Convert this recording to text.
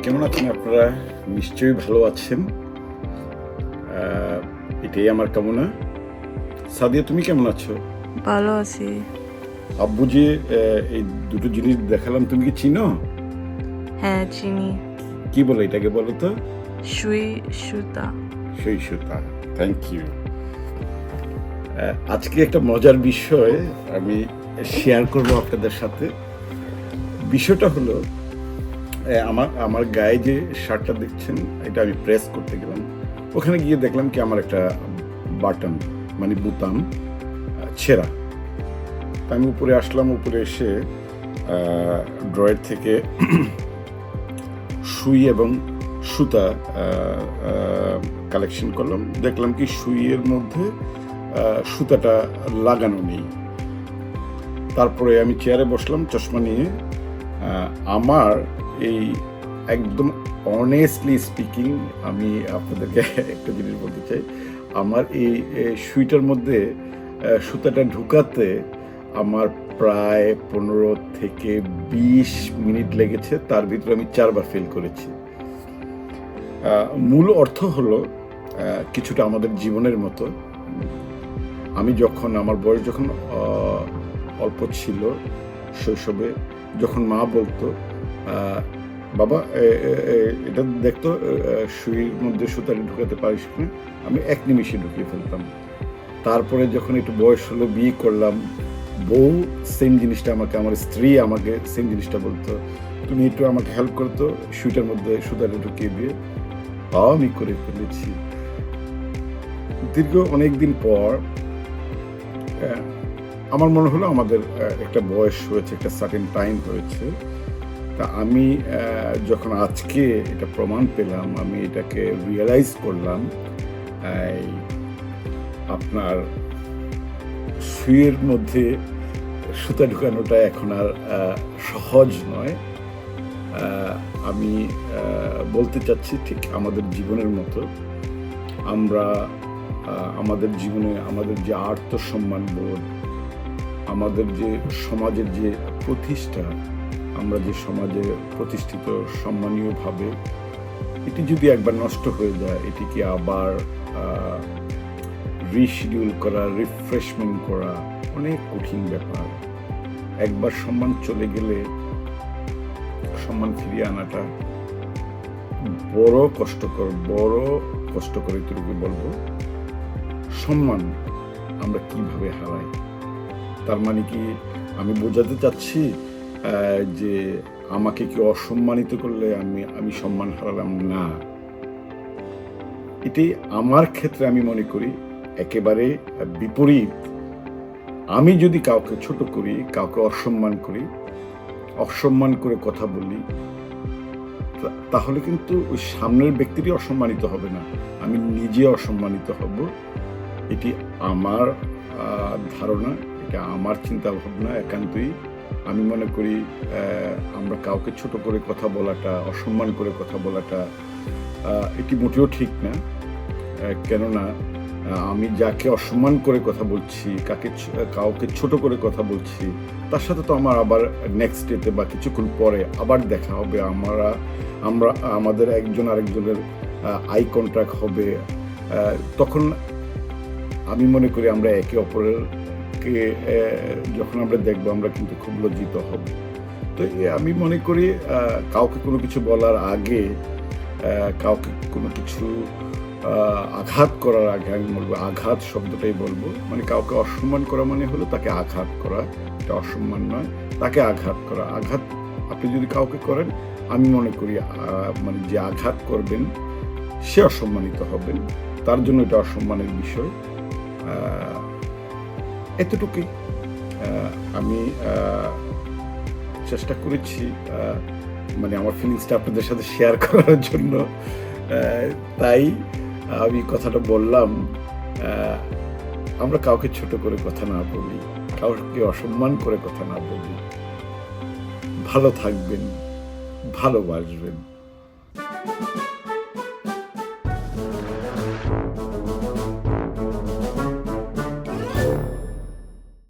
কেমন আছেন আপনারা? নিশ্চয়ই ভালো আছেন, এটাই আমার কামনা। সাদিয়া, তুমি কেমন আছো? ভালো আছি। আব্বু যে এই দুটো জিনিস দেখালাম, তুমি কি চিনো? হ্যাঁ, চিনি। কি বলে এটাকে, বলো তো? সুই সুতা। সুই সুতা। Thank you. আজকে একটা মজার বিষয় আমি শেয়ার করবো আপনাদের সাথে। বিষয়টা হলো, আমার গায়ে যে শার্টটা দেখছেন, এটা আমি প্রেস করতে গেলাম। ওখানে গিয়ে দেখলাম কি আমার একটা বাটন, মানে বোতাম ছেঁড়া। আমি উপরে আসলাম, উপরে এসে ড্রয়ার থেকে সুই এবং সুতা কালেকশন করলাম। দেখলাম কি সুইয়ের মধ্যে সুতাটা লাগানো নেই। তারপরে আমি চেয়ারে বসলাম চশমা নিয়ে। আমার এই একদম অনেস্টলি স্পিকিং, আমি আপনাদেরকে একটা জিনিস বলতে চাই। আমার এই সুইটার মধ্যে সুতাটা ঢুকাতে আমার প্রায় 15 থেকে 20 মিনিট লেগেছে। তার ভিতরে আমি 4বার ফেল করেছি। মূল অর্থ হলো কিছুটা আমাদের জীবনের মতো। আমি যখন, আমার বয়স যখন অল্প ছিল, শৈশবে, যখন মা বলতো বাবা এটা দেখতো সুইয়ের মধ্যে সুতাটা ঢুকাতে পারিস কিনা, আমি 1 নিমিষে ঢুকিয়ে ফেলতাম। তারপরে যখন একটু বয়স হলো, বিয়ে করলাম, বউ সেম জিনিসটা আমাকে, আমার স্ত্রী আমাকে সেম জিনিসটা বলতো, তুমি একটু আমাকে হেল্প করতো সুইটার মধ্যে সুতাটা ঢুকিয়ে দিয়ে। তাও আমি করে ফেলেছি। দীর্ঘ অনেকদিন পর আমার মনে হলো আমাদের একটা বয়স হয়েছে, একটা সার্টেন টাইম হয়েছে। তা আমি যখন আজকে এটা প্রমাণ পেলাম, আমি এটাকে রিয়েলাইজ করলাম, আপনার সুইয়ের মধ্যে সুতা ঢুকানোটা এখন আর সহজ নয়। আমি বলতে চাচ্ছি ঠিক আমাদের জীবনের মতো। আমরা আমাদের জীবনে আমাদের যে আত্মসম্মান বোধ, আমাদের যে সমাজের যে প্রতিষ্ঠা, আমরা যে সমাজে প্রতিষ্ঠিত সম্মানীয়ভাবে, এটি যদি একবার নষ্ট হয়ে যায়, এটিকে আবার রিশিডিউল করা, রিফ্রেশমেন্ট করা অনেক কঠিন ব্যাপার। একবার সম্মান চলে গেলে সম্মান ফিরিয়ে আনাটা বড় কষ্টকর। এটুকু বলবো, সম্মান আমরা কিভাবে হারাই। তার মানে কি আমি বোঝাতে চাচ্ছি যে আমাকে কি অসম্মানিত করলে আমি সম্মান হারালাম? না, এটি আমার ক্ষেত্রে আমি মনে করি একেবারে বিপরীত। আমি যদি কাউকে ছোট করি, কাউকে অসম্মান করে কথা বলি, তাহলে কিন্তু ওই সামনের ব্যক্তিটি অসম্মানিত হবে না, আমি নিজে অসম্মানিত হব। এটি আমার ধারণা, এটা আমার চিন্তা ভাবনা। একান্তই আমি মনে করি আমরা কাউকে ছোট করে কথা বলাটা, অসম্মান করে কথা বলাটা, এটি মোটেও ঠিক না। কেননা আমি যাকে অসম্মান করে কথা বলছি, কাউকে ছোট করে কথা বলছি, তার সাথে তো আমার আবার নেক্সট ডেতে বা কিছুক্ষণ পরে আবার দেখা হবে। আমাদের একজন আরেকজনের আই কন্ট্যাক্ট হবে। তখন আমি মনে করি আমরা একে অপরকে যখন আমরা দেখবো, আমরা কিন্তু খুব লজ্জিত হব। তো আমি মনে করি কাউকে কোনো কিছু বলার আগে, কাউকে কোনো কিছু আঘাত করার আগে, আমি বলবো আঘাত শব্দটাই বলবো, মানে কাউকে অসম্মান করা মানে হলো তাকে আঘাত করা। এটা অসম্মান নয়, তাকে আঘাত করা। আঘাত আপনি যদি কাউকে করেন, আমি মনে করি মানে যে আঘাত করবেন সে অসম্মানিত হবেন, তার জন্য এটা অসম্মানের বিষয়। এতটুকুই আমি চেষ্টা করেছি, মানে আমার ফিলিংসটা আপনাদের সাথে শেয়ার করার জন্য। তাই আমি কথাটা বললাম, আমরা কাউকে ছোট করে কথা না বলি, কাউকে অসম্মান করে কথা না বলি। ভালো থাকবেন, ভালোবাসবেন।